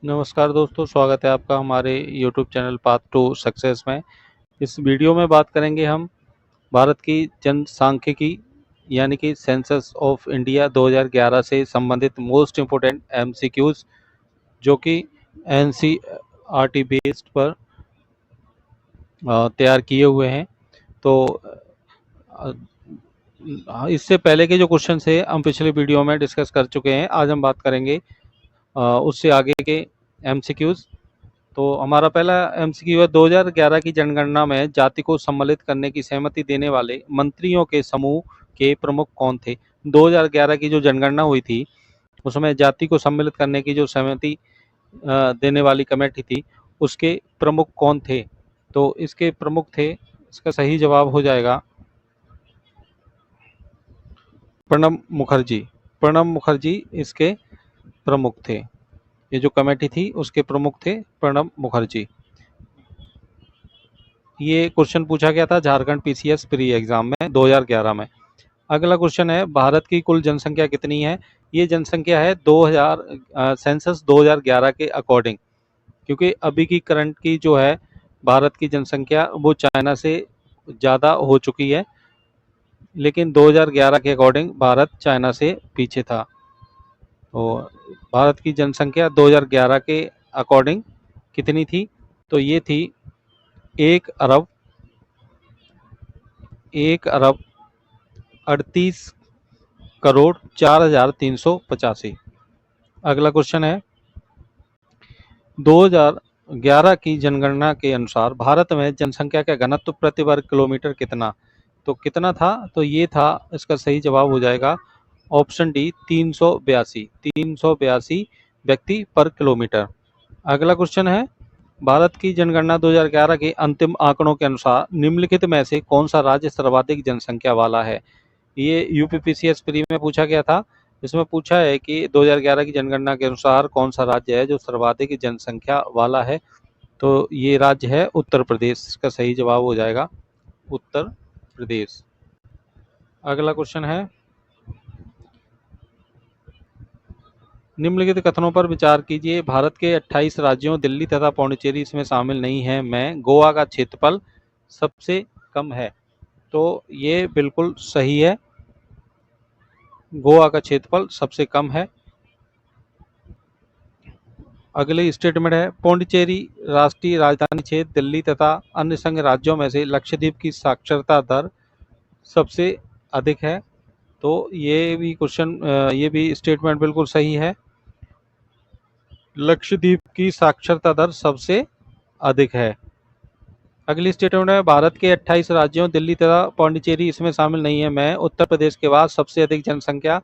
नमस्कार दोस्तों, स्वागत है आपका हमारे YouTube channel path to success में। इस वीडियो में बात करेंगे हम भारत की जनसांख्यिकी यानी कि सेंसस ऑफ इंडिया 2011 से संबंधित मोस्ट इम्पोर्टेंट एमसीक्यूज जो कि एनसीईआरटी बेस्ड पर तैयार किए हुए हैं। तो अ, इससे पहले के जो क्वेश्चन थे हम पिछले वीडियो में डिस्कस कर चुके हैं। आज हम बात करेंगे उससे आगे के एमसीक्यूज। तो हमारा पहला एमसीक्यू है, 2011 की जनगणना में जाति को सम्मिलित करने की सहमति देने वाले मंत्रियों के समूह के प्रमुख कौन थे। 2011 की जो जनगणना हुई थी उसमें जाति को सम्मिलित करने की जो सहमति देने वाली कमेटी थी उसके प्रमुख कौन थे। तो इसके प्रमुख थे, इसका सही जवाब हो जाएगा प्रणब मुखर्जी। प्रणब मुखर्जी इसके प्रमुख थे। ये जो कमेटी थी उसके प्रमुख थे प्रणब मुखर्जी। ये क्वेश्चन पूछा गया था झारखंड पीसीएस प्री एग्जाम में 2011 में। अगला क्वेश्चन है, भारत की कुल जनसंख्या कितनी है। ये जनसंख्या है 2000 सेंसस 2011 के अकॉर्डिंग, क्योंकि अभी की करंट की जो है भारत की जनसंख्या वो चाइना से ज़्यादा हो चुकी है, लेकिन 2011 के अकॉर्डिंग भारत चाइना से पीछे था। तो भारत की जनसंख्या 2011 के अकॉर्डिंग कितनी थी, तो ये थी 1 अरब 1 अरब 38 करोड़ 4,385। अगला क्वेश्चन है, 2011 की जनगणना के अनुसार भारत में जनसंख्या का घनत्व प्रति वर्ग किलोमीटर कितना। तो कितना था, तो ये था, इसका सही जवाब हो जाएगा ऑप्शन डी 382 व्यक्ति पर किलोमीटर। अगला क्वेश्चन है, भारत की जनगणना 2011 के अंतिम आंकड़ों के अनुसार निम्नलिखित में से कौन सा राज्य सर्वाधिक जनसंख्या वाला है। ये यूपीपीसीएस प्री में पूछा गया था। इसमें पूछा है कि 2011 की जनगणना के अनुसार कौन सा राज्य है जो सर्वाधिक जनसंख्या वाला है। तो ये राज्य है उत्तर प्रदेश। इसका सही जवाब हो जाएगा उत्तर प्रदेश। अगला क्वेश्चन है, निम्नलिखित कथनों पर विचार कीजिए। भारत के 28 राज्यों, दिल्ली तथा पौंडीचेरी इसमें शामिल नहीं है, में गोवा का क्षेत्रफल सबसे कम है। तो ये बिल्कुल सही है, गोवा का क्षेत्रफल सबसे कम है। अगली स्टेटमेंट है, पौंडीचेरी राष्ट्रीय राजधानी क्षेत्र दिल्ली तथा अन्य संघ राज्यों में से लक्षद्वीप की साक्षरता दर सबसे अधिक है। तो ये भी क्वेश्चन, ये भी स्टेटमेंट बिल्कुल सही है, लक्षद्वीप की साक्षरता दर सबसे अधिक है। अगली स्टेटमेंट है, भारत के 28 राज्यों, दिल्ली तथा पौंडीचेरी इसमें शामिल नहीं है, में उत्तर प्रदेश के बाद सबसे अधिक जनसंख्या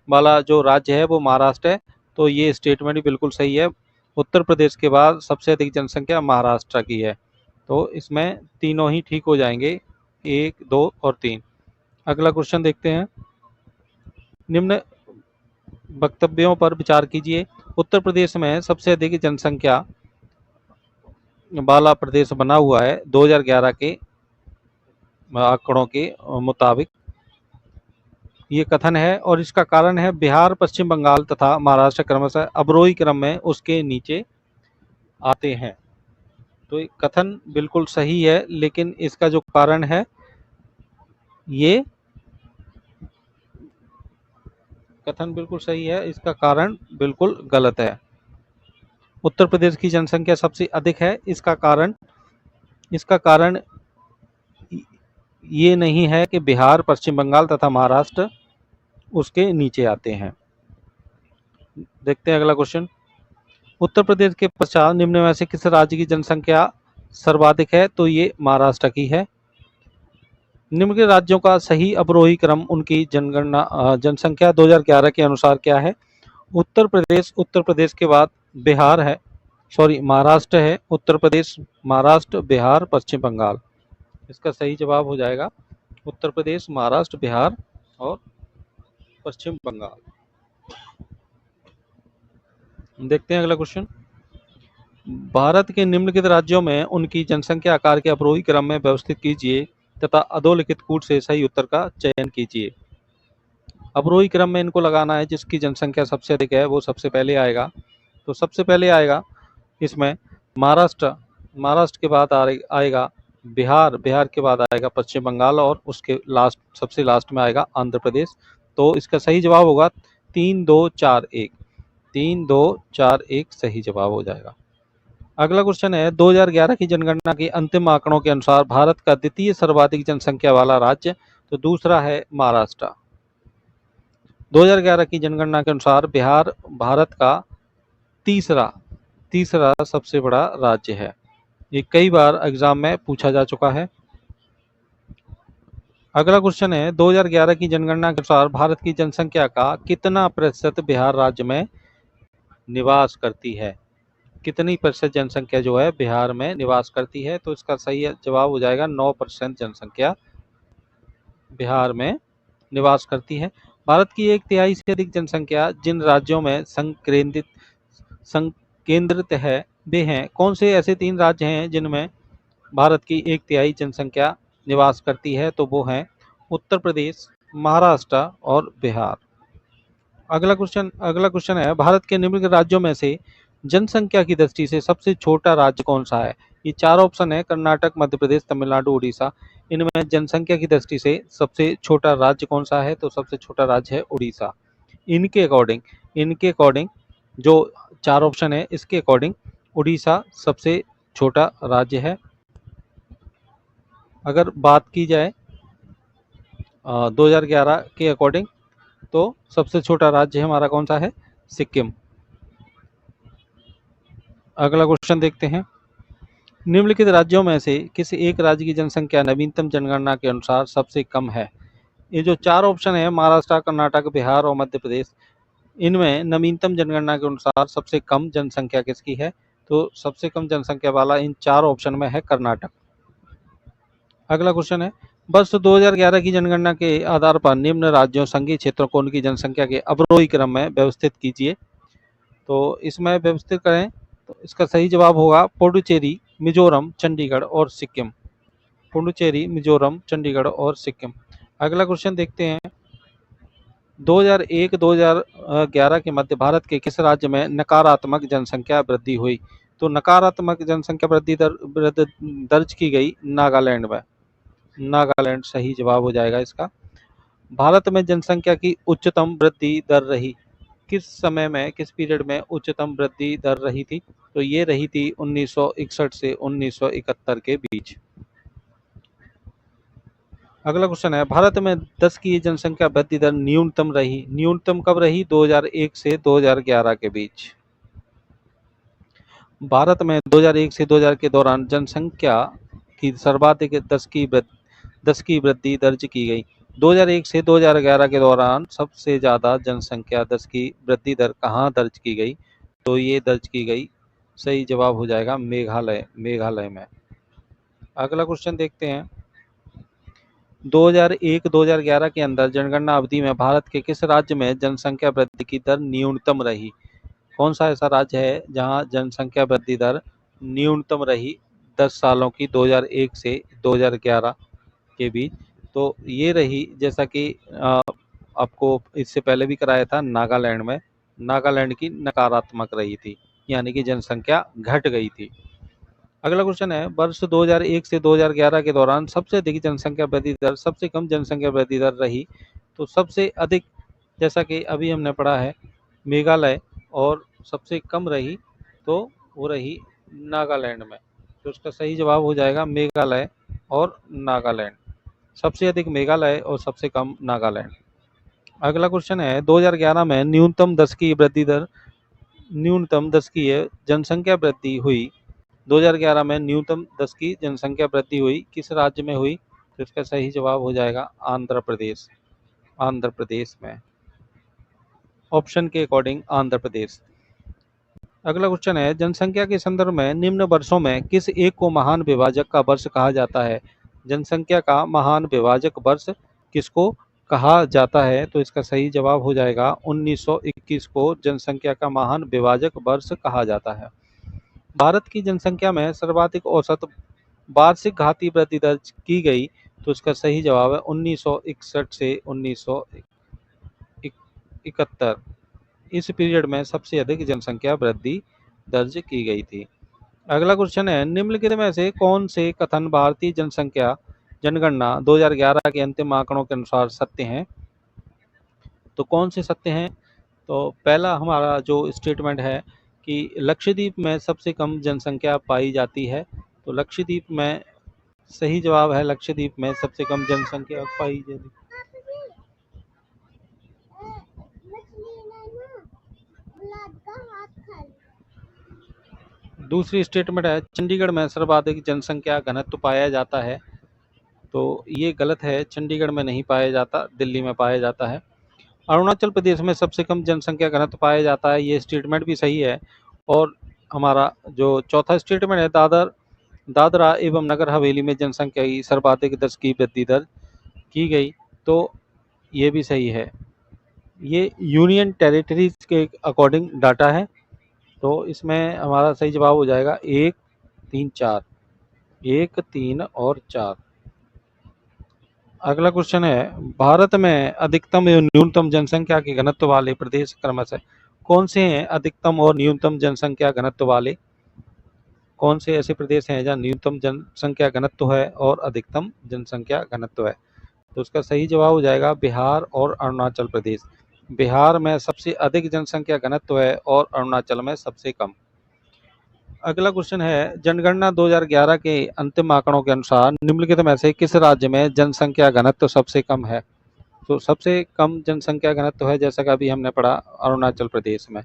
वाला जो राज्य है वो महाराष्ट्र है। तो ये स्टेटमेंट भी बिल्कुल सही है, उत्तर प्रदेश के बाद सबसे अधिक जनसंख्या महाराष्ट्र की है। तो इसमें तीनों ही ठीक हो जाएंगे, 1, 2 और 3। अगला क्वेश्चन देखते हैं, निम्न वक्तव्यों पर विचार कीजिए। उत्तर प्रदेश में सबसे अधिक जनसंख्या वाला प्रदेश बना हुआ है 2011 के आंकड़ों के मुताबिक। ये कथन है और इसका कारण है, बिहार, पश्चिम बंगाल तथा महाराष्ट्र क्रमशः अवरोही क्रम में उसके नीचे आते हैं। तो ये कथन बिल्कुल सही है, लेकिन इसका जो कारण है ये कथन बिल्कुल सही है, इसका कारण बिल्कुल गलत है। उत्तर प्रदेश की जनसंख्या सबसे अधिक है, इसका कारण ये नहीं है कि बिहार, पश्चिम बंगाल तथा महाराष्ट्र उसके नीचे आते हैं। देखते हैं अगला क्वेश्चन, उत्तर प्रदेश के पश्चात निम्न में से किस राज्य की जनसंख्या सर्वाधिक है। तो ये महाराष्ट्र की है। निम्न के राज्यों का सही अवरोही क्रम उनकी जनसंख्या 2011 के अनुसार क्या है। उत्तर प्रदेश के बाद बिहार है, महाराष्ट्र है, उत्तर प्रदेश, महाराष्ट्र, बिहार, पश्चिम बंगाल। इसका सही जवाब हो जाएगा उत्तर प्रदेश, महाराष्ट्र, बिहार और पश्चिम बंगाल। देखते हैं अगला क्वेश्चन, भारत के निम्नलिखित राज्यों में उनकी जनसंख्या आकार के अवरोही क्रम में व्यवस्थित कीजिए तथा अधोलिखित कूट से सही उत्तर का चयन कीजिए। अवरोही क्रम में इनको लगाना है, जिसकी जनसंख्या सबसे अधिक है वो सबसे पहले आएगा। तो सबसे पहले आएगा इसमें महाराष्ट्र, महाराष्ट्र के बाद आएगा बिहार, बिहार के बाद आएगा पश्चिम बंगाल और उसके सबसे लास्ट में आएगा आंध्र प्रदेश। तो इसका सही जवाब होगा 3-2-4-1, 3-2-4-1 सही जवाब हो जाएगा। अगला क्वेश्चन है 2011 की जनगणना के अंतिम आंकड़ों के अनुसार भारत का द्वितीय सर्वाधिक जनसंख्या वाला राज्य, तो दूसरा है महाराष्ट्र। 2011 की जनगणना के अनुसार बिहार भारत का तीसरा सबसे बड़ा राज्य है। ये कई बार एग्जाम में पूछा जा चुका है। अगला क्वेश्चन है 2011 की जनगणना के अनुसार भारत की जनसंख्या का कितना प्रतिशत बिहार राज्य में निवास करती है? कितनी प्रतिशत जनसंख्या जो है बिहार में निवास करती है? तो इसका सही जवाब हो जाएगा 9% जनसंख्या बिहार में निवास करती है। भारत की 1/3 से अधिक जनसंख्या जिन राज्यों में संकेंद्रित है वे हैं। कौन से ऐसे 3 राज्य हैं जिनमें भारत की 1/3 जनसंख्या निवास करती है? तो वो हैं उत्तर प्रदेश, महाराष्ट्र और बिहार। अगला क्वेश्चन है भारत के निम्नलिखित राज्यों में से जनसंख्या की दृष्टि से सबसे छोटा राज्य कौन सा है? ये 4 ऑप्शन है, कर्नाटक, मध्य प्रदेश, तमिलनाडु, उड़ीसा। इनमें जनसंख्या की दृष्टि से सबसे छोटा राज्य कौन सा है? तो सबसे छोटा राज्य है उड़ीसा। इनके अकॉर्डिंग जो 4 ऑप्शन है इसके अकॉर्डिंग उड़ीसा सबसे छोटा राज्य है। अगर बात की जाए 2011 के अकॉर्डिंग तो सबसे छोटा राज्य हमारा कौन सा है? सिक्किम। अगला क्वेश्चन देखते हैं, निम्नलिखित राज्यों में से किसी एक राज्य की जनसंख्या नवीनतम जनगणना के अनुसार सबसे कम है? ये जो 4 ऑप्शन है महाराष्ट्र, कर्नाटक, बिहार और मध्य प्रदेश, इनमें नवीनतम जनगणना के अनुसार सबसे कम जनसंख्या किसकी है? तो सबसे कम जनसंख्या वाला इन 4 ऑप्शन में है कर्नाटक। अगला क्वेश्चन है, वर्ष 2011 की जनगणना के आधार पर निम्न राज्यों संघीय क्षेत्रों को उनकी जनसंख्या के अवरोही क्रम में व्यवस्थित कीजिए। तो इसमें व्यवस्थित करें तो इसका सही जवाब होगा पुडुचेरी, मिजोरम, चंडीगढ़ और सिक्किम। पुडुचेरी, मिजोरम, चंडीगढ़ और सिक्किम। अगला क्वेश्चन देखते हैं, 2001-2011 के मध्य भारत के किस राज्य में नकारात्मक जनसंख्या वृद्धि हुई? तो नकारात्मक जनसंख्या वृद्धि दर्ज की गई नागालैंड में। नागालैंड सही जवाब हो जाएगा इसका। भारत में जनसंख्या की उच्चतम वृद्धि दर रही किस समय में, किस पीरियड में उच्चतम वृद्धि दर रही थी? तो ये रही थी 1961 से 1971 के बीच। अगला क्वेश्चन है, भारत में 10 की जनसंख्या वृद्धि दर न्यूनतम कब रही? 2001 से 2011 के बीच। भारत में 2001 से 2000 के दौरान जनसंख्या की सर्वाधिक 10 की वृद्धि दर्ज की गई। 2001 से 2011 के दौरान सबसे ज्यादा जनसंख्या 10 की वृद्धि दर कहाँ दर्ज की गई? तो ये दर्ज की गई, सही जवाब हो जाएगा मेघालय में। अगला क्वेश्चन देखते हैं, 2001-2011 के अंदर जनगणना अवधि में भारत के किस राज्य में जनसंख्या वृद्धि की दर न्यूनतम रही? कौन सा ऐसा राज्य है जहां जनसंख्या वृद्धि दर न्यूनतम रही 10 सालों की, 2001 से 2011 के बीच? तो ये रही, जैसा कि आपको इससे पहले भी कराया था, नागालैंड में। नागालैंड की नकारात्मक रही थी, यानी कि जनसंख्या घट गई थी। अगला क्वेश्चन है, वर्ष 2001 से 2011 के दौरान सबसे अधिक जनसंख्या वृद्धि दर, सबसे कम जनसंख्या वृद्धि दर रही? तो सबसे अधिक, जैसा कि अभी हमने पढ़ा है, मेघालय, और सबसे कम रही तो वो रही नागालैंड में। तो उसका सही जवाब हो जाएगा मेघालय और नागालैंड। सबसे अधिक मेघालय और सबसे कम नागालैंड। अगला क्वेश्चन है, 2011 में न्यूनतम 10 की जनसंख्या वृद्धि हुई। 2011 में न्यूनतम 10 की जनसंख्या वृद्धि हुई किस राज्य में हुई? तो इसका सही जवाब हो जाएगा आंध्र प्रदेश में। ऑप्शन के अकॉर्डिंग आंध्र प्रदेश। अगला क्वेश्चन है, जनसंख्या के संदर्भ में निम्न वर्षों में किस एक को महान विभाजक का वर्ष कहा जाता है? जनसंख्या का महान विभाजक वर्ष किसको कहा जाता है? तो इसका सही जवाब हो जाएगा 1921 को जनसंख्या का महान विभाजक वर्ष कहा जाता है। भारत की जनसंख्या में सर्वाधिक औसत वार्षिक घातीय वृद्धि दर्ज की गई। तो इसका सही जवाब है 1961 से 1971। इस पीरियड में सबसे अधिक जनसंख्या वृद्धि दर्ज की गई थी। अगला क्वेश्चन है, निम्नलिखित में से कौन से कथन भारतीय जनगणना 2011 के अंतिम आंकड़ों के अनुसार सत्य हैं? तो कौन से सत्य हैं? तो पहला हमारा जो स्टेटमेंट है कि लक्षद्वीप में सबसे कम जनसंख्या पाई जाती है। तो लक्षद्वीप में सही जवाब है, लक्षद्वीप में सबसे कम जनसंख्या पाई जाती है। दूसरी स्टेटमेंट है, चंडीगढ़ में सर्वाधिक जनसंख्या घनत्व पाया जाता है। तो ये गलत है, चंडीगढ़ में नहीं पाया जाता, दिल्ली में पाया जाता है। अरुणाचल प्रदेश में सबसे कम जनसंख्या घनत्व पाया जाता है, ये स्टेटमेंट भी सही है। और हमारा जो चौथा स्टेटमेंट है, दादरा एवं नगर हवेली में जनसंख्या की सर्वाधिक 10 की वृद्धि दर्ज की गई। तो ये भी सही है। ये यूनियन टेरिटरीज के अकॉर्डिंग डाटा है। तो इसमें हमारा सही जवाब हो जाएगा 1, 3, 4, 1, 3 और 4। अगला क्वेश्चन है, भारत में अधिकतम एवं न्यूनतम जनसंख्या के घनत्व वाले प्रदेश क्रमशः कौन से हैं? अधिकतम और न्यूनतम जनसंख्या घनत्व वाले कौन से ऐसे प्रदेश हैं जहाँ न्यूनतम जनसंख्या घनत्व है और अधिकतम जनसंख्या घनत्व है? तो उसका सही जवाब हो जाएगा बिहार और अरुणाचल प्रदेश। बिहार में सबसे अधिक जनसंख्या घनत्व है और अरुणाचल में सबसे कम। अगला क्वेश्चन है, जनगणना 2011 के अंतिम आंकड़ों के अनुसार निम्नलिखित में से किस राज्य में जनसंख्या घनत्व सबसे कम है? तो सबसे कम जनसंख्या घनत्व है, जैसा कि अभी हमने पढ़ा, अरुणाचल प्रदेश में।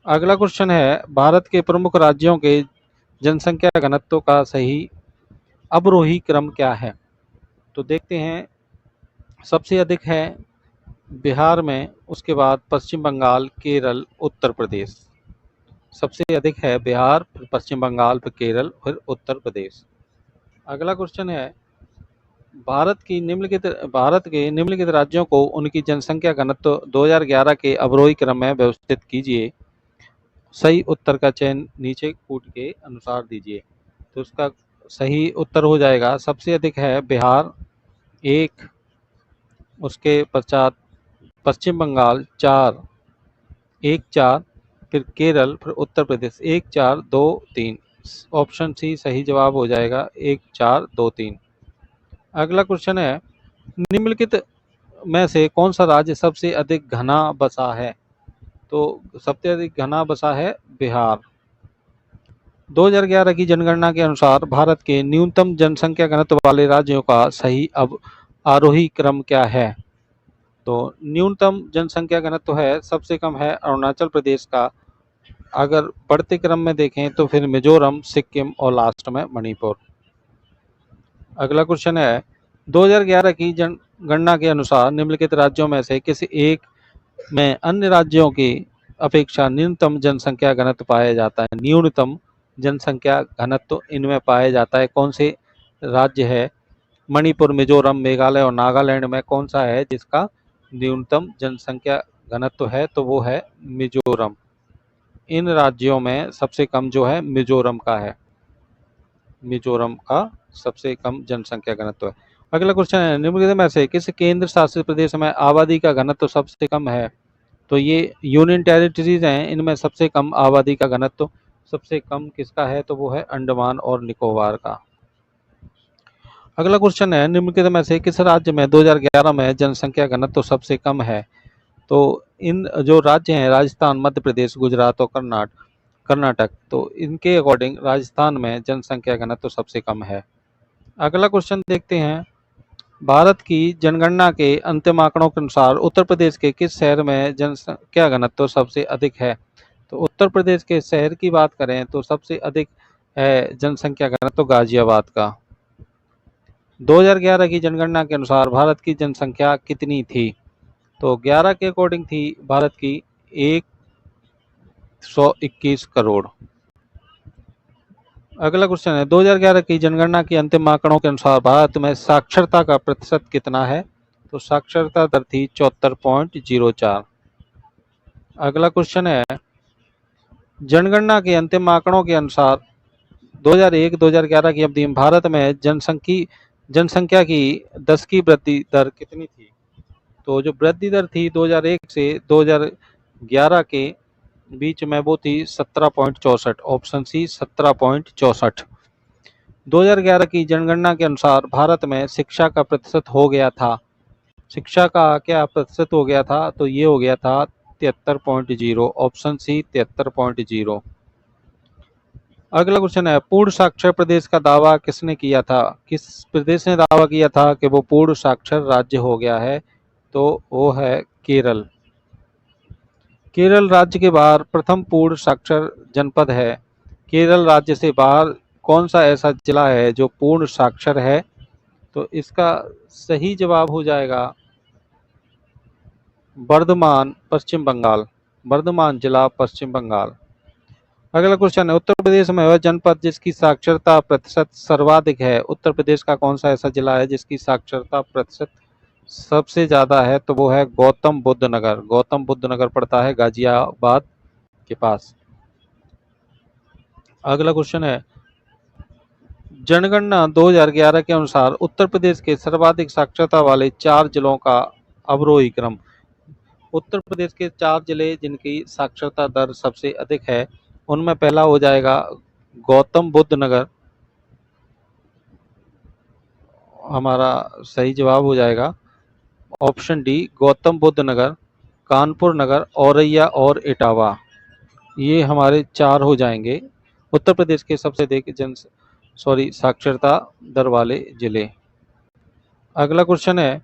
अगला क्वेश्चन है, भारत के प्रमुख राज्यों के जनसंख्या घनत्व का सही अवरोही क्रम क्या है? तो देखते हैं, सबसे अधिक है बिहार में, उसके बाद पश्चिम बंगाल, केरल, उत्तर प्रदेश। सबसे अधिक है बिहार, फिर पश्चिम बंगाल, फिर केरल, फिर उत्तर प्रदेश। अगला क्वेश्चन है, भारत के निम्नलिखित राज्यों को उनकी जनसंख्या घनत्व 2011 के अवरोही क्रम में व्यवस्थित कीजिए। सही उत्तर का चयन नीचे कूट के अनुसार दीजिए। तो उसका सही उत्तर हो जाएगा, सबसे अधिक है बिहार 1, उसके पश्चात पश्चिम बंगाल 4, 1, 4, फिर केरल, फिर उत्तर प्रदेश 1, 4, 2, 3। ऑप्शन सी सही जवाब हो जाएगा, 1, 4, 2, 3। अगला क्वेश्चन है, निम्नलिखित में से कौन सा राज्य सबसे अधिक घना बसा है? तो सबसे अधिक घना बसा है बिहार। 2011 की जनगणना के अनुसार भारत के न्यूनतम जनसंख्या घनत्व वाले राज्यों का सही अब आरोही क्रम क्या है? तो न्यूनतम जनसंख्या घनत्व है, सबसे कम है अरुणाचल प्रदेश का। अगर बढ़ते क्रम में देखें तो फिर मिजोरम, सिक्किम और लास्ट में मणिपुर। अगला क्वेश्चन है, 2011 की जनगणना के अनुसार निम्नलिखित राज्यों में से किसी एक में अन्य राज्यों की अपेक्षा न्यूनतम जनसंख्या घनत्व पाया जाता है? न्यूनतम जनसंख्या घनत्व इनमें पाया जाता है, कौन से राज्य है? मणिपुर, मिजोरम, मेघालय और नागालैंड में कौन सा है जिसका न्यूनतम जनसंख्या घनत्व है? तो वो है मिजोरम। इन राज्यों में सबसे कम जो है मिजोरम का है, मिजोरम का सबसे कम जनसंख्या घनत्व है। अगला क्वेश्चन है, निम्नलिखित में से किस केंद्र शासित प्रदेश में आबादी का घनत्व सबसे कम है? तो ये यूनियन टेरिटरीज हैं, इनमें सबसे कम आबादी का घनत्व सबसे कम किसका है? तो वो है अंडमान और निकोबार का। अगला क्वेश्चन है, निम्नलिखित में से किस राज्य में 2011 में जनसंख्या घनत्व सबसे कम है? तो इन जो राज्य हैं, राजस्थान, मध्य प्रदेश, गुजरात और कर्नाटक, तो इनके अकॉर्डिंग राजस्थान में जनसंख्या घनत्व सबसे कम है। अगला क्वेश्चन देखते हैं, भारत की जनगणना के अंतिम आंकड़ों के अनुसार उत्तर प्रदेश के किस शहर में जनसंख्या घनत्व सबसे अधिक है? तो उत्तर प्रदेश के शहर की बात करें तो सबसे अधिक है जनसंख्या घनत्व गाजियाबाद का। 2011 की जनगणना के अनुसार भारत की जनसंख्या कितनी थी? तो 11 के अकॉर्डिंग थी भारत की 121 करोड़। अगला क्वेश्चन है, 2011 की जनगणना के अंतिम आंकड़ों के अनुसार भारत में साक्षरता का प्रतिशत कितना है? तो साक्षरता दर थी 74.04। अगला क्वेश्चन है, जनगणना के अंतिम आंकड़ों के अनुसार 2001-2011 की अवधि में भारत में जनसंख्या की 10 की वृद्धि दर कितनी थी? तो जो वृद्धि दर थी 2001 से 11 के बीच में वो थी 17.64, ऑप्शन सी 17.64। 2011 की जनगणना के अनुसार भारत में शिक्षा का प्रतिशत हो गया था, शिक्षा का क्या प्रतिशत हो गया था, तो ये हो गया था 73.0, ऑप्शन सी 73.0। अगला क्वेश्चन है, पूर्ण साक्षर प्रदेश का दावा किसने किया था? किस प्रदेश ने दावा किया था कि वो पूर्ण साक्षर राज्य हो गया है? तो वो है केरल। केरल राज्य के बाहर प्रथम पूर्ण साक्षर जनपद है। केरल राज्य से बाहर कौन सा ऐसा जिला है जो पूर्ण साक्षर है? तो इसका सही जवाब हो जाएगा बर्धमान, पश्चिम बंगाल। बर्धमान जिला, पश्चिम बंगाल। अगला क्वेश्चन है, उत्तर प्रदेश में वह जनपद जिसकी साक्षरता प्रतिशत सर्वाधिक है, उत्तर प्रदेश का कौन सा ऐसा जिला है जिसकी साक्षरता प्रतिशत सबसे ज्यादा है? तो वो है गौतम बुद्ध नगर। गौतम बुद्ध नगर पड़ता है गाजियाबाद के पास। अगला क्वेश्चन है, जनगणना 2011 के अनुसार उत्तर प्रदेश के सर्वाधिक साक्षरता वाले 4 जिलों का अवरोही क्रम। उत्तर प्रदेश के 4 जिले जिनकी साक्षरता दर सबसे अधिक है, उनमें पहला हो जाएगा गौतम बुद्ध नगर, हमारा सही जवाब हो जाएगा ऑप्शन डी गौतम बुद्ध नगर, कानपुर नगर, औरैया और इटावा। ये हमारे 4 हो जाएंगे उत्तर प्रदेश के सबसे अधिक साक्षरता दर वाले जिले। अगला क्वेश्चन है,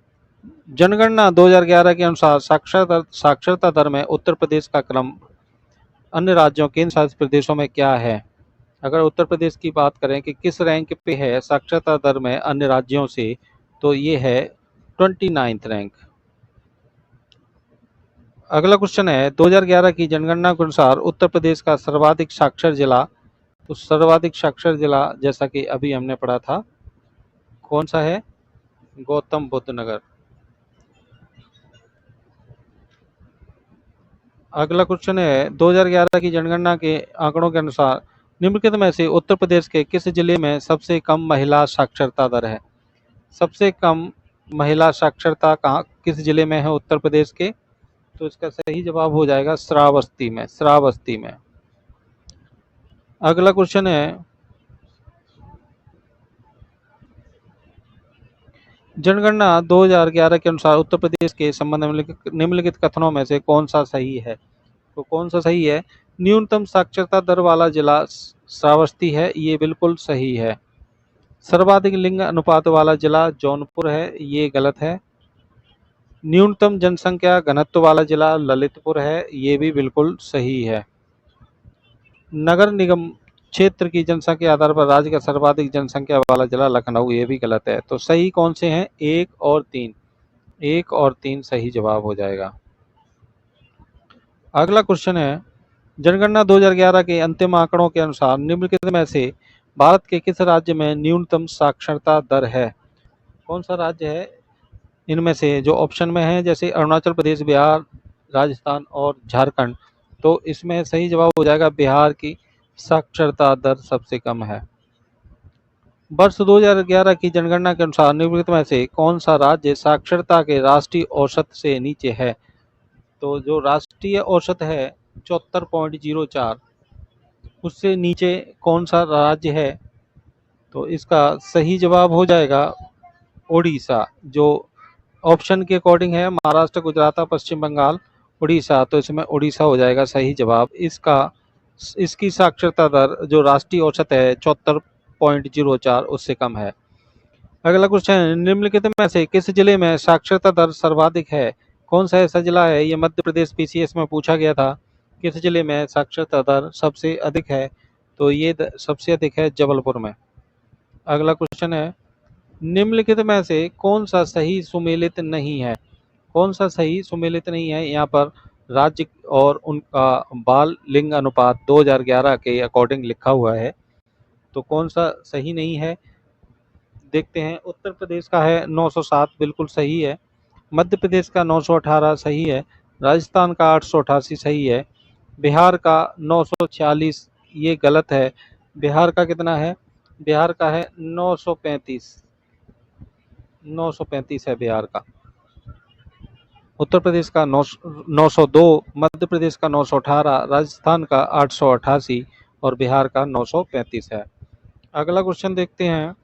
जनगणना 2011 के अनुसार साक्षरता दर में उत्तर प्रदेश का क्रम अन्य राज्यों केंद्र शासित प्रदेशों में क्या है? अगर उत्तर प्रदेश की बात करें कि किस रैंक पे है साक्षरता दर में अन्य राज्यों से, तो ये है 29th रैंक। अगला क्वेश्चन है, 2011 की जनगणना के अनुसार उत्तर प्रदेश का सर्वाधिक साक्षर जिला, तो सर्वाधिक साक्षर जिला जैसा कि अभी हमने पढ़ा था कौन सा है? गौतम बुद्ध नगर। अगला क्वेश्चन है, 2011 की जनगणना के आंकड़ों के अनुसार निम्नलिखित में से उत्तर प्रदेश के किस जिले में सबसे कम महिला साक्षरता दर है? सबसे कम महिला साक्षरता कहाँ किस जिले में है उत्तर प्रदेश के? तो इसका सही जवाब हो जाएगा श्रावस्ती में, श्रावस्ती में। अगला क्वेश्चन है, जनगणना 2011 के अनुसार उत्तर प्रदेश के संबंध में निम्नलिखित कथनों में से कौन सा सही है? तो कौन सा सही है? न्यूनतम साक्षरता दर वाला जिला श्रावस्ती है, ये बिल्कुल सही है। सर्वाधिक लिंग अनुपात वाला जिला जौनपुर है, ये गलत है। न्यूनतम जनसंख्या घनत्व वाला जिला ललितपुर है, ये भी बिल्कुल सही है। नगर निगम क्षेत्र की जनसंख्या के आधार पर राज्य का सर्वाधिक जनसंख्या वाला जिला लखनऊ, ये भी गलत है। तो सही कौन से हैं? 1 और 3। 1 और 3 सही जवाब हो जाएगा। अगला क्वेश्चन है, जनगणना 2011 के अंतिम आंकड़ों के अनुसार निम्नलिखित में से भारत के किस राज्य में न्यूनतम साक्षरता दर है? कौन सा राज्य है इनमें से जो ऑप्शन में है, जैसे अरुणाचल प्रदेश, बिहार, राजस्थान और झारखंड? तो इसमें सही जवाब हो जाएगा बिहार की साक्षरता दर सबसे कम है। वर्ष 2011 की जनगणना के अनुसार निम्नलिखित में से कौन सा राज्य साक्षरता के राष्ट्रीय औसत से नीचे है? तो जो राष्ट्रीय औसत है 74.04, उससे नीचे कौन सा राज्य है? तो इसका सही जवाब हो जाएगा ओडिशा। जो ऑप्शन के अकॉर्डिंग है महाराष्ट्र, गुजरात, पश्चिम बंगाल, उड़ीसा, तो इसमें उड़ीसा हो जाएगा सही जवाब। इसकी साक्षरता दर जो राष्ट्रीय औसत है 74.04 उससे कम है। अगला क्वेश्चन, निम्नलिखित में से किस जिले में साक्षरता दर सर्वाधिक है? कौन सा ऐसा जिला है? ये मध्य प्रदेश पीसीएस में पूछा गया था, किस जिले में साक्षरता दर सबसे अधिक है? तो ये सबसे अधिक है जबलपुर में। अगला क्वेश्चन है, निम्नलिखित में से कौन सा सही सुमेलित नहीं है? कौन सा सही सुमेलित नहीं है? यहाँ पर राज्य और उनका बाल लिंग अनुपात 2011 के अकॉर्डिंग लिखा हुआ है, तो कौन सा सही नहीं है देखते हैं। उत्तर प्रदेश का है 907, बिल्कुल सही है। मध्य प्रदेश का 918 सही है। राजस्थान का 888 सही है। बिहार का 946 ये गलत है। बिहार का कितना है? बिहार का है 935। 935 है बिहार का। उत्तर प्रदेश का 902, मध्य प्रदेश का 918, राजस्थान का 888 और बिहार का 935 है। अगला क्वेश्चन देखते हैं।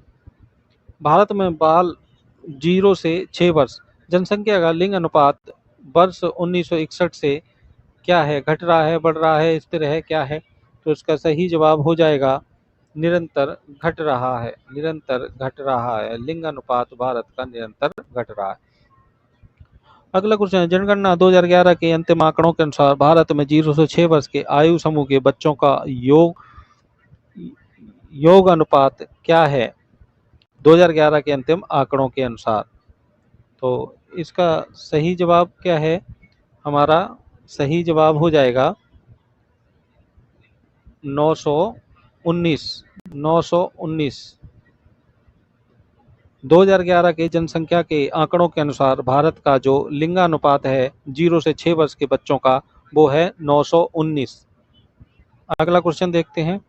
भारत में बाल 0 से 6 वर्ष जनसंख्या का लिंग अनुपात वर्ष 1961 से क्या है? घट रहा है, बढ़ रहा है, स्थिर है, क्या है? तो इसका सही जवाब हो जाएगा निरंतर घट रहा है। निरंतर घट रहा है। लिंग अनुपात भारत का निरंतर घट रहा है। अगला क्वेश्चन है, जनगणना 2011 के अंतिम आंकड़ों के अनुसार भारत में 0 से 6 वर्ष के आयु समूह के बच्चों का योग अनुपात क्या है 2011 के अंतिम आंकड़ों के अनुसार? तो इसका सही जवाब क्या है? हमारा सही जवाब हो जाएगा 919। 919। 2011 के जनसंख्या के आंकड़ों के अनुसार भारत का जो लिंगानुपात है 0 से 6 वर्ष के बच्चों का, वो है 919। अगला क्वेश्चन देखते हैं।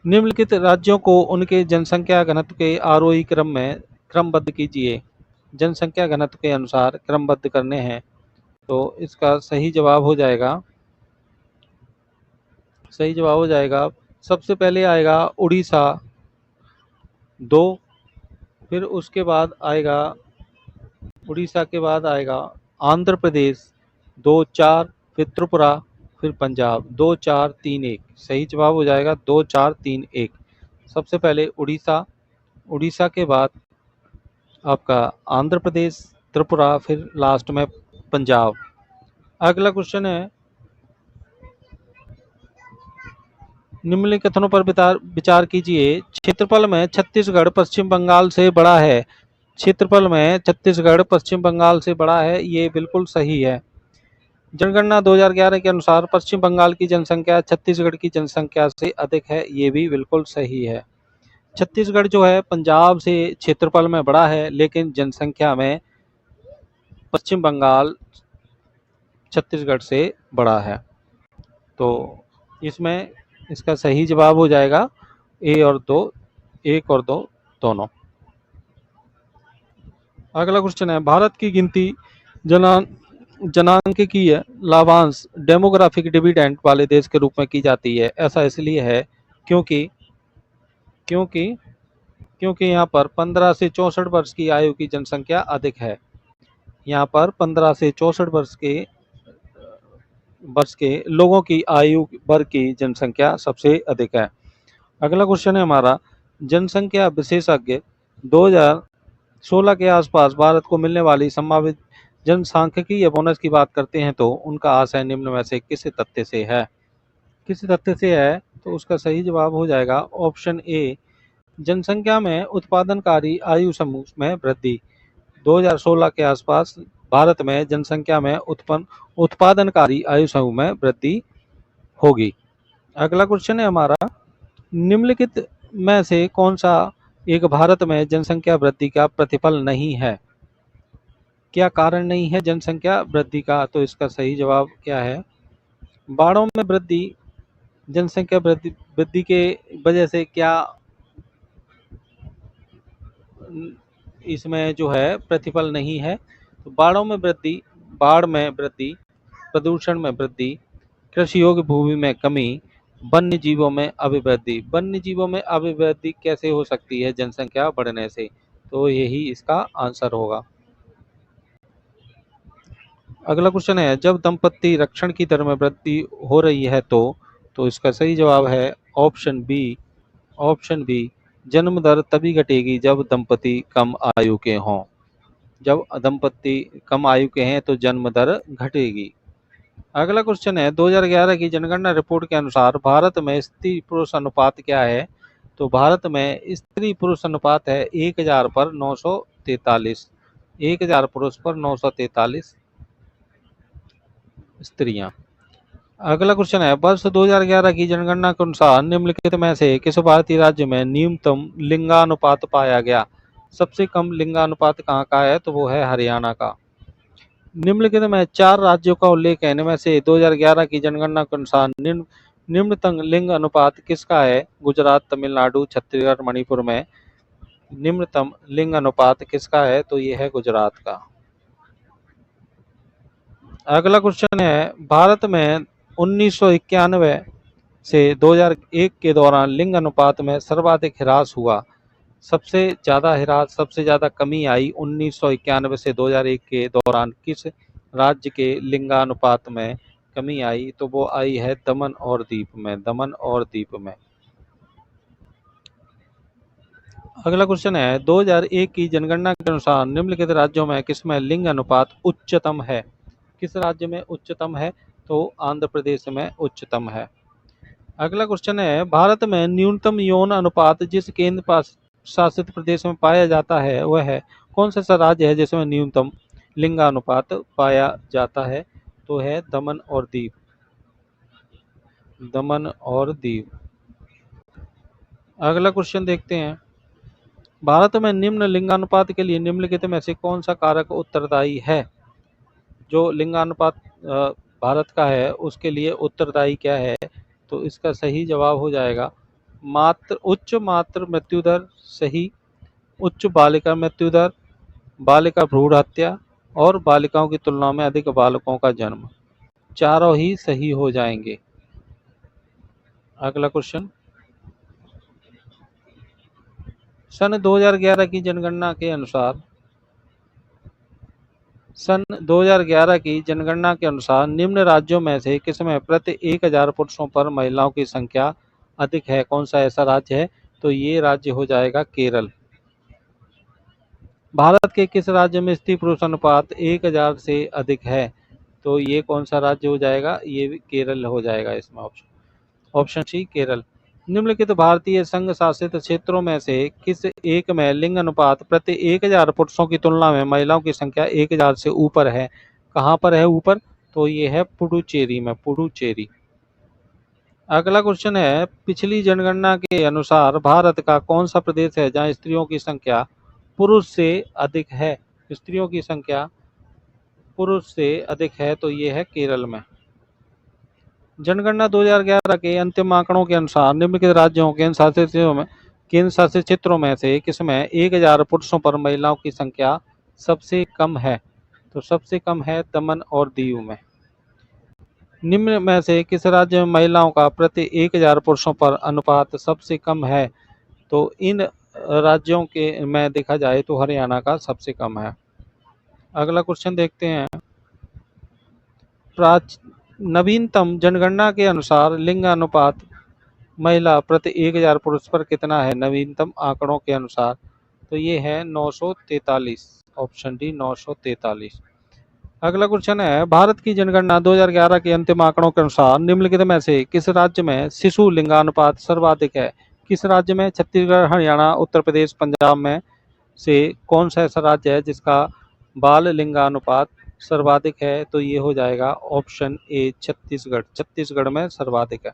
निम्नलिखित राज्यों को उनके जनसंख्या घनत्व के आरोही क्रम में क्रमबद्ध कीजिए। जनसंख्या घनत्व के अनुसार क्रमबद्ध करने हैं। तो इसका सही जवाब हो जाएगा सबसे पहले आएगा उड़ीसा 2, फिर उसके बाद आएगा उड़ीसा के बाद आएगा आंध्र प्रदेश 2, 4, फिर त्रिपुरा, फिर पंजाब 2, 4, 3, 1। सही जवाब हो जाएगा 2, 4, 3, 1। सबसे पहले उड़ीसा के बाद आपका आंध्र प्रदेश, त्रिपुरा, फिर लास्ट में पंजाब। अगला क्वेश्चन है, निम्नलिखित कथनों पर विचार कीजिए। क्षेत्रफल में छत्तीसगढ़ पश्चिम बंगाल से बड़ा है। क्षेत्रफल में छत्तीसगढ़ पश्चिम बंगाल से बड़ा है, ये बिल्कुल सही है। जनगणना 2011 के अनुसार पश्चिम बंगाल की जनसंख्या छत्तीसगढ़ की जनसंख्या से अधिक है, ये भी बिल्कुल सही है। छत्तीसगढ़ जो है पंजाब से क्षेत्रफल में बड़ा है, लेकिन जनसंख्या में पश्चिम बंगाल छत्तीसगढ़ से बड़ा है। तो इसमें इसका सही जवाब हो जाएगा 1 और 2 दोनों। अगला क्वेश्चन है, भारत की गिनती जनांकीय लाभांश डेमोग्राफिक डिविडेंड वाले देश के रूप में की जाती है। ऐसा इसलिए है क्योंकि यहाँ पर 15 से 64 वर्ष की आयु की जनसंख्या अधिक है। यहाँ पर 15 से 64 वर्ष के लोगों की आयु वर्ग की जनसंख्या सबसे अधिक है। अगला क्वेश्चन है हमारा, जनसंख्या विशेषज्ञ 2016 के आसपास भारत को मिलने वाली संभावित जनसांख्यिकीय बोनस की बात करते हैं तो उनका आशय निम्न में से किस तथ्य से है? तो उसका सही जवाब हो जाएगा ऑप्शन ए, जनसंख्या में उत्पादनकारी आयु समूह में वृद्धि। 2016 के आसपास भारत में जनसंख्या में उत्पादनकारी आयु समूह में वृद्धि होगी। अगला क्वेश्चन है हमारा, निम्नलिखित में से कौन सा एक भारत में जनसंख्या वृद्धि का प्रतिफल नहीं है? क्या कारण नहीं है जनसंख्या वृद्धि का? तो इसका सही जवाब क्या है? बाढ़ों में वृद्धि जनसंख्या वृद्धि के वजह से क्या इसमें जो है प्रतिफल नहीं है? तो बाढ़ में वृद्धि, प्रदूषण में वृद्धि, कृषि योग्य भूमि में कमी, वन्य जीवों में अभिवृद्धि। वन्य जीवों में अभिवृद्धि कैसे हो सकती है जनसंख्या बढ़ने से? तो यही इसका आंसर होगा। अगला क्वेश्चन है, जब दंपत्ति रक्षण की दर में वृद्धि हो रही है तो इसका सही जवाब है ऑप्शन बी, जन्म दर तभी घटेगी जब दंपति कम आयु के हों। जब दंपत्ति कम आयु के हैं तो जन्म दर घटेगी। अगला क्वेश्चन है, 2011 की जनगणना रिपोर्ट के अनुसार भारत में स्त्री पुरुष अनुपात क्या है? तो भारत में स्त्री पुरुष अनुपात है 1000 पर 943। 1000 पुरुष पर 943 स्त्रियां। अगला क्वेश्चन है, वर्ष 2011 की जनगणना के अनुसार निम्नलिखित में से किस भारतीय राज्य में न्यूनतम लिंगानुपात पाया गया? सबसे कम लिंगानुपात कहाँ का है? तो वो है हरियाणा का। निम्नलिखित में 4 राज्यों का उल्लेख है, इनमें से 2011 की जनगणना के अनुसार निम्नतम लिंग अनुपात किसका है? गुजरात, तमिलनाडु, छत्तीसगढ़, मणिपुर में निम्नतम लिंग अनुपात किसका है? तो ये है गुजरात का। अगला क्वेश्चन है, भारत में 1991 से 2001 के दौरान लिंग अनुपात में सर्वाधिक ह्रास हुआ। सबसे ज्यादा ह्रास, सबसे ज्यादा कमी आई 1991 से 2001 के दौरान किस राज्य के लिंगानुपात में कमी आई? तो वो आई है दमन और दीप में, दमन और दीप में। अगला क्वेश्चन है, 2001 की जनगणना के अनुसार निम्नलिखित राज्यों में किसमें लिंग अनुपात उच्चतम है? किस राज्य में उच्चतम है? तो आंध्र प्रदेश में उच्चतम है। अगला क्वेश्चन है, भारत में न्यूनतम यौन अनुपात जिस केंद्र शासित प्रदेश में पाया जाता है वह है कौन सा ऐसा राज्य है जिसमें न्यूनतम लिंगानुपात पाया जाता है? तो है दमन और दीव, दमन और दीव। अगला क्वेश्चन देखते हैं, भारत में निम्न लिंगानुपात के लिए निम्नलिखित में से कौन सा कारक उत्तरदायी है? जो लिंगानुपात भारत का है उसके लिए उत्तरदायी क्या है? तो इसका सही जवाब हो जाएगा उच्च मातृ मृत्यु दर, सही, उच्च बालिका मृत्यु दर, बालिका भ्रूण हत्या और बालिकाओं की तुलना में अधिक बालकों का जन्म। चारों ही सही हो जाएंगे। अगला क्वेश्चन, सन 2011 की जनगणना के अनुसार सन 2011 की जनगणना के अनुसार निम्न राज्यों में से किसमें प्रति 1000 पुरुषों पर महिलाओं की संख्या अधिक है? कौन सा ऐसा राज्य है? तो ये राज्य हो जाएगा केरल। भारत के किस राज्य में स्त्री पुरुष अनुपात 1000 से अधिक है? तो ये कौन सा राज्य हो जाएगा? ये केरल हो जाएगा इसमें। Option C Kerala. निम्नलिखित भारतीय संघ शासित क्षेत्रों में से किस एक में लिंग अनुपात प्रति 1000 पुरुषों की तुलना में महिलाओं की संख्या 1000 से ऊपर है? कहाँ पर है ऊपर? तो ये है पुडुचेरी में, पुडुचेरी। अगला क्वेश्चन है, पिछली जनगणना के अनुसार भारत का कौन सा प्रदेश है जहाँ स्त्रियों की संख्या पुरुष से अधिक है? स्त्रियों की संख्या पुरुष से अधिक है, तो ये है केरल में। जनगणना 2011 के अंतिम आंकड़ों के अनुसार निम्नलिखित राज्यों केंद्र शासित क्षेत्रों में से किसमें 1000 पुरुषों पर महिलाओं की संख्या सबसे कम है? तो सबसे कम है दमन और दीव में। निम्न में से किस राज्य में महिलाओं का प्रति 1000 पुरुषों पर अनुपात सबसे कम है? तो इन राज्यों के में देखा जाए तो हरियाणा का सबसे कम है। अगला क्वेश्चन देखते हैं, नवीनतम जनगणना के अनुसार लिंग अनुपात महिला प्रति 1000 पुरुष पर कितना है? नवीनतम आंकड़ों के अनुसार तो ये है 943। Option D 943। अगला क्वेश्चन है, भारत की जनगणना 2011 के अंतिम आंकड़ों के अनुसार निम्नलिखित में से किस राज्य में शिशु लिंगानुपात सर्वाधिक है? किस राज्य में? छत्तीसगढ़, हरियाणा, उत्तर प्रदेश, पंजाब में से कौन सा ऐसा राज्य है जिसका बाल लिंगानुपात सर्वाधिक है? तो ये हो जाएगा ऑप्शन ए छत्तीसगढ़, छत्तीसगढ़ में सर्वाधिक है।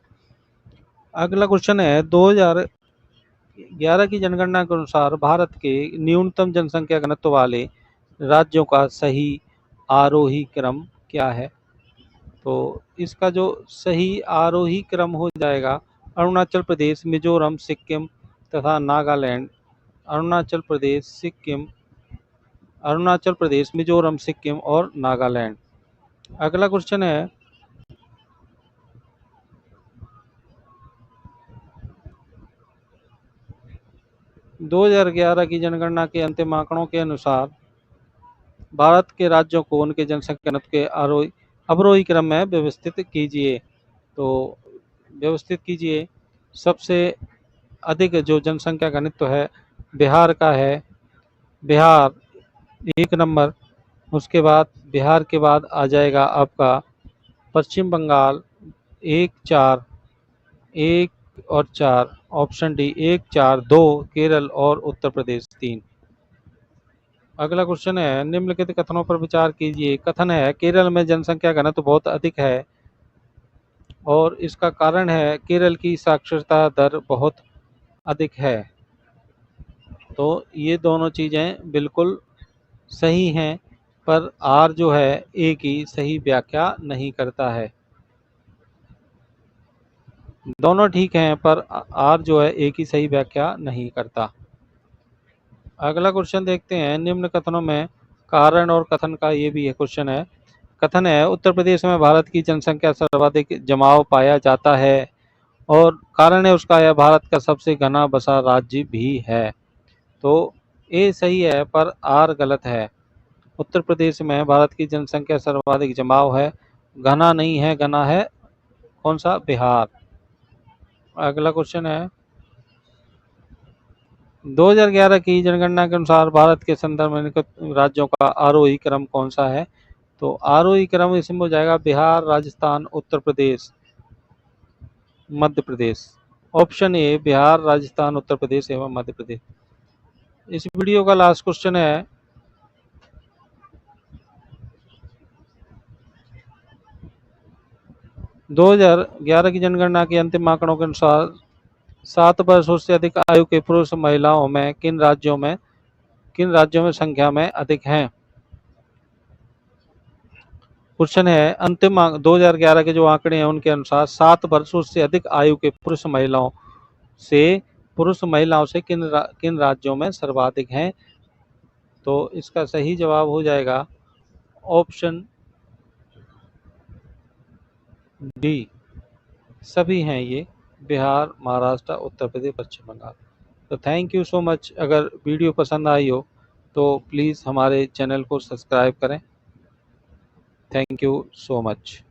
अगला क्वेश्चन है, 2011 की जनगणना के अनुसार भारत के न्यूनतम जनसंख्या घनत्व वाले राज्यों का सही आरोही क्रम क्या है? तो इसका जो सही आरोही क्रम हो जाएगा अरुणाचल प्रदेश, मिजोरम, सिक्किम तथा नागालैंड। अरुणाचल प्रदेश, मिजोरम, सिक्किम और नागालैंड। अगला क्वेश्चन है, 2011 की जनगणना के अंतिम आंकड़ों के अनुसार भारत के राज्यों को उनके जनसंख्या घनत्व के अवरोही क्रम में व्यवस्थित कीजिए। तो व्यवस्थित कीजिए। सबसे अधिक जो जनसंख्या घनत्व है बिहार का है, बिहार 1 नंबर। उसके बाद बिहार के बाद आ जाएगा आपका पश्चिम बंगाल 1, 4, 1 और 4। ऑप्शन डी 1, 4, 2 केरल और उत्तर प्रदेश 3। अगला क्वेश्चन है, निम्नलिखित कथनों पर विचार कीजिए। कथन है, केरल में जनसंख्या घनत्व बहुत अधिक है और इसका कारण है केरल की साक्षरता दर बहुत अधिक है। तो ये दोनों चीज़ें बिल्कुल सही हैं, पर आर जो है ए की सही व्याख्या नहीं करता है। दोनों ठीक हैं पर आर जो है ए की सही व्याख्या नहीं करता। अगला क्वेश्चन देखते हैं, निम्न कथनों में कारण और कथन का ये भी है क्वेश्चन है। कथन है उत्तर प्रदेश में भारत की जनसंख्या सर्वाधिक जमाव पाया जाता है, और कारण है उसका यह भारत का सबसे घना बसा राज्य भी है। तो ए सही है पर आर गलत है। उत्तर प्रदेश में भारत की जनसंख्या सर्वाधिक जमाव है, घना नहीं है, घना है कौन सा, बिहार। अगला क्वेश्चन है 2011 की जनगणना के अनुसार भारत के संदर्भ में निम्नलिखित राज्यों का आरोही क्रम कौन सा है। तो आरोही क्रम इसमें हो जाएगा बिहार, राजस्थान, उत्तर प्रदेश, मध्य प्रदेश। ऑप्शन ए बिहार, राजस्थान, उत्तर प्रदेश एवं मध्य प्रदेश। इस वीडियो का लास्ट क्वेश्चन है 2011 की जनगणना के अंतिम आंकड़ों के अनुसार 7 वर्षों से अधिक आयु के पुरुष महिलाओं में किन राज्यों में संख्या में अधिक हैं। क्वेश्चन है 2011 के जो आंकड़े हैं उनके अनुसार 7 वर्षों से अधिक आयु के पुरुष महिलाओं से किन राज्यों में सर्वाधिक हैं। तो इसका सही जवाब हो जाएगा ऑप्शन डी, सभी हैं ये, बिहार, महाराष्ट्र, उत्तर प्रदेश, पश्चिम बंगाल। तो थैंक यू सो मच। अगर वीडियो पसंद आई हो तो प्लीज़ हमारे चैनल को सब्सक्राइब करें। Thank you so much.